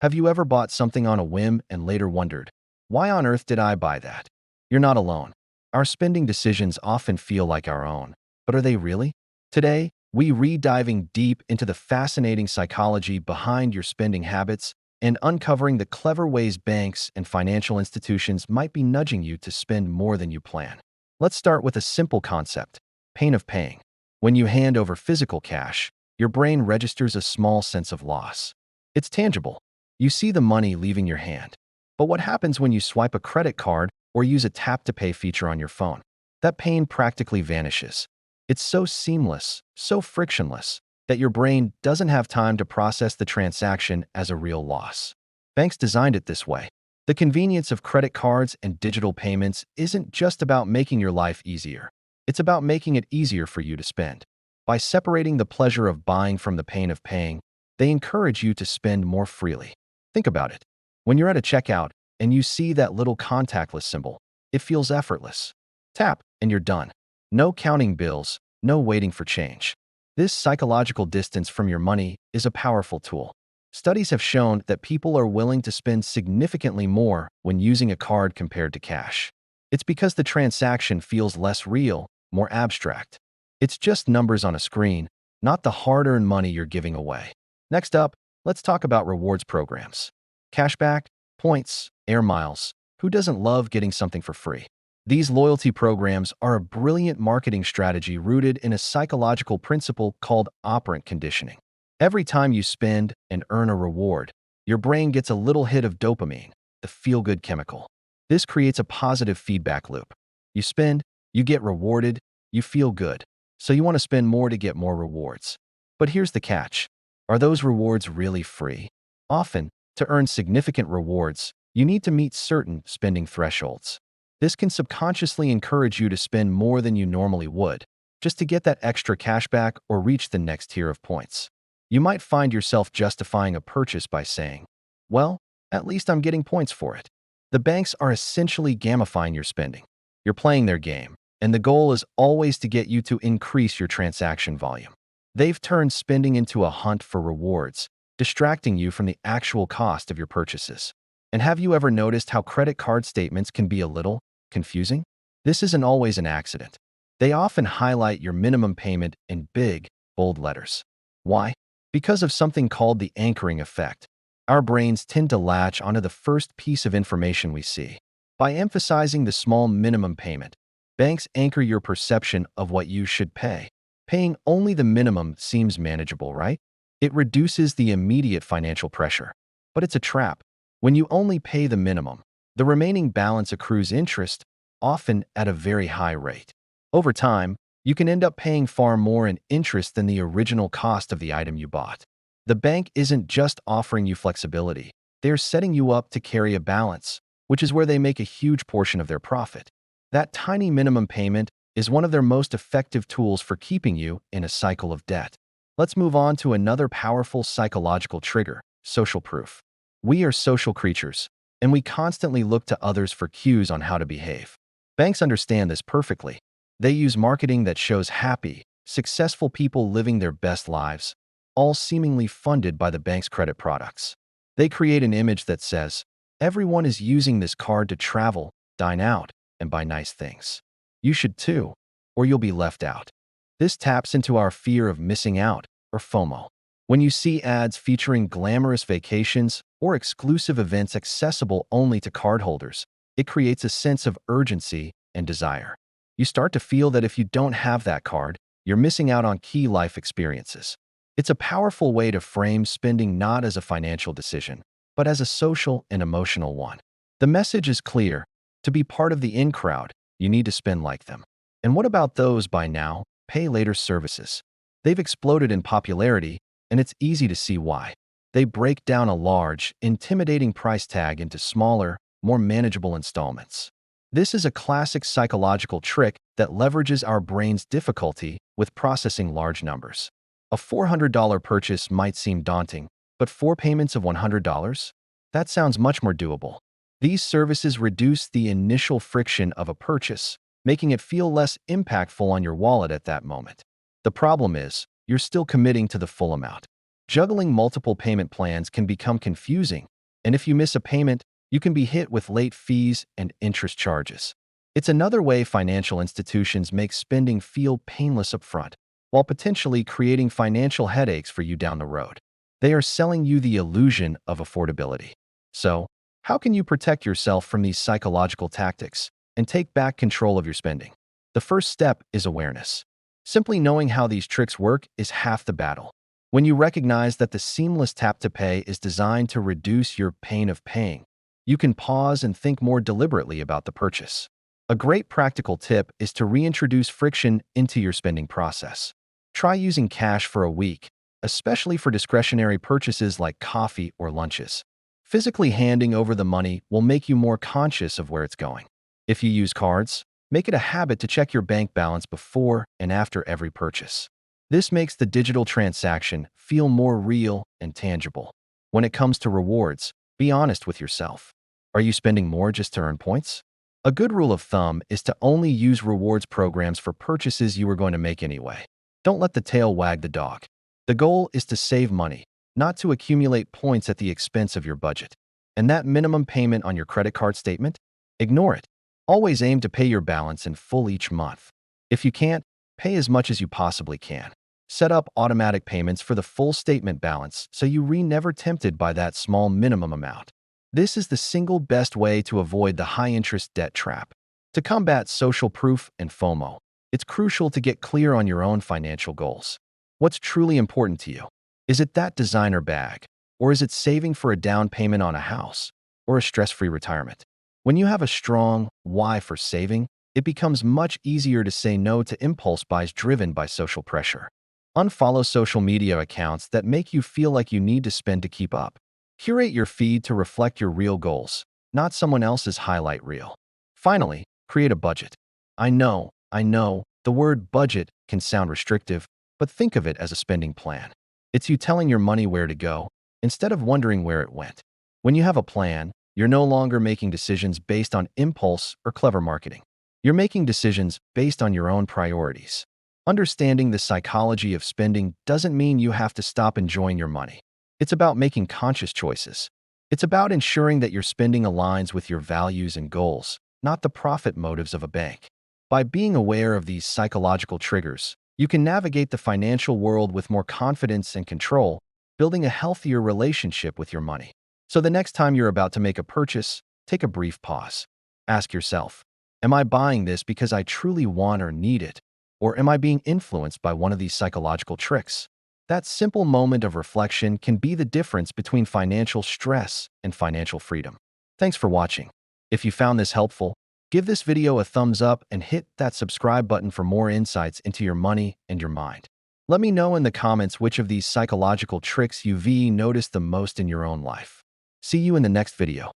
Have you ever bought something on a whim and later wondered, why on earth did I buy that? You're not alone. Our spending decisions often feel like our own, but are they really? Today, we re-diving deep into the fascinating psychology behind your spending habits and uncovering the clever ways banks and financial institutions might be nudging you to spend more than you plan. Let's start with a simple concept: pain of paying. When you hand over physical cash, your brain registers a small sense of loss. It's tangible. You see the money leaving your hand. But what happens when you swipe a credit card or use a tap-to-pay feature on your phone? That pain practically vanishes. It's so seamless, so frictionless, that your brain doesn't have time to process the transaction as a real loss. Banks designed it this way. The convenience of credit cards and digital payments isn't just about making your life easier. It's about making it easier for you to spend. By separating the pleasure of buying from the pain of paying, they encourage you to spend more freely. Think about it. When you're at a checkout and you see that little contactless symbol, it feels effortless. Tap, and you're done. No counting bills, no waiting for change. This psychological distance from your money is a powerful tool. Studies have shown that people are willing to spend significantly more when using a card compared to cash. It's because the transaction feels less real, more abstract. It's just numbers on a screen, not the hard-earned money you're giving away. Next up, let's talk about rewards programs. Cashback, points, air miles. Who doesn't love getting something for free? These loyalty programs are a brilliant marketing strategy rooted in a psychological principle called operant conditioning. Every time you spend and earn a reward, your brain gets a little hit of dopamine, the feel-good chemical. This creates a positive feedback loop. You spend, you get rewarded, you feel good. So you want to spend more to get more rewards. But here's the catch. Are those rewards really free? Often, to earn significant rewards, you need to meet certain spending thresholds. This can subconsciously encourage you to spend more than you normally would, just to get that extra cashback or reach the next tier of points. You might find yourself justifying a purchase by saying, well, at least I'm getting points for it. The banks are essentially gamifying your spending. You're playing their game, and the goal is always to get you to increase your transaction volume. They've turned spending into a hunt for rewards, distracting you from the actual cost of your purchases. And have you ever noticed how credit card statements can be a little confusing? This isn't always an accident. They often highlight your minimum payment in big, bold letters. Why? Because of something called the anchoring effect. Our brains tend to latch onto the first piece of information we see. By emphasizing the small minimum payment, banks anchor your perception of what you should pay. Paying only the minimum seems manageable, right? It reduces the immediate financial pressure. But it's a trap. When you only pay the minimum, the remaining balance accrues interest, often at a very high rate. Over time, you can end up paying far more in interest than the original cost of the item you bought. The bank isn't just offering you flexibility. They're setting you up to carry a balance, which is where they make a huge portion of their profit. That tiny minimum payment is one of their most effective tools for keeping you in a cycle of debt. Let's move on to another powerful psychological trigger: social proof. We are social creatures, and we constantly look to others for cues on how to behave. Banks understand this perfectly. They use marketing that shows happy, successful people living their best lives, all seemingly funded by the bank's credit products. They create an image that says, everyone is using this card to travel, dine out, and buy nice things. You should too, or you'll be left out. This taps into our fear of missing out, or FOMO. When you see ads featuring glamorous vacations or exclusive events accessible only to cardholders, it creates a sense of urgency and desire. You start to feel that if you don't have that card, you're missing out on key life experiences. It's a powerful way to frame spending not as a financial decision, but as a social and emotional one. The message is clear. To be part of the in crowd, you need to spend like them. And what about those buy now, pay later services? They've exploded in popularity, and it's easy to see why. They break down a large, intimidating price tag into smaller, more manageable installments. This is a classic psychological trick that leverages our brain's difficulty with processing large numbers. A $400 purchase might seem daunting, but 4 payments of $100? That sounds much more doable. These services reduce the initial friction of a purchase, making it feel less impactful on your wallet at that moment. The problem is, you're still committing to the full amount. Juggling multiple payment plans can become confusing, and if you miss a payment, you can be hit with late fees and interest charges. It's another way financial institutions make spending feel painless upfront, while potentially creating financial headaches for you down the road. They are selling you the illusion of affordability. So, how can you protect yourself from these psychological tactics and take back control of your spending? The first step is awareness. Simply knowing how these tricks work is half the battle. When you recognize that the seamless tap to pay is designed to reduce your pain of paying, you can pause and think more deliberately about the purchase. A great practical tip is to reintroduce friction into your spending process. Try using cash for a week, especially for discretionary purchases like coffee or lunches. Physically handing over the money will make you more conscious of where it's going. If you use cards, make it a habit to check your bank balance before and after every purchase. This makes the digital transaction feel more real and tangible. When it comes to rewards, be honest with yourself. Are you spending more just to earn points? A good rule of thumb is to only use rewards programs for purchases you are going to make anyway. Don't let the tail wag the dog. The goal is to save money, not to accumulate points at the expense of your budget. And that minimum payment on your credit card statement? Ignore it. Always aim to pay your balance in full each month. If you can't, pay as much as you possibly can. Set up automatic payments for the full statement balance so you're never tempted by that small minimum amount. This is the single best way to avoid the high-interest debt trap. To combat social proof and FOMO, it's crucial to get clear on your own financial goals. What's truly important to you? Is it that designer bag? Or is it saving for a down payment on a house? Or a stress-free retirement? When you have a strong why for saving, it becomes much easier to say no to impulse buys driven by social pressure. Unfollow social media accounts that make you feel like you need to spend to keep up. Curate your feed to reflect your real goals, not someone else's highlight reel. Finally, create a budget. I know, the word budget can sound restrictive, but think of it as a spending plan. It's you telling your money where to go, instead of wondering where it went. When you have a plan, you're no longer making decisions based on impulse or clever marketing. You're making decisions based on your own priorities. Understanding the psychology of spending doesn't mean you have to stop enjoying your money. It's about making conscious choices. It's about ensuring that your spending aligns with your values and goals, not the profit motives of a bank. By being aware of these psychological triggers, you can navigate the financial world with more confidence and control, building a healthier relationship with your money. So the next time you're about to make a purchase, take a brief pause. Ask yourself, am I buying this because I truly want or need it? Or am I being influenced by one of these psychological tricks? That simple moment of reflection can be the difference between financial stress and financial freedom. Thanks for watching. If you found this helpful, give this video a thumbs up and hit that subscribe button for more insights into your money and your mind. Let me know in the comments which of these psychological tricks you've noticed the most in your own life. See you in the next video.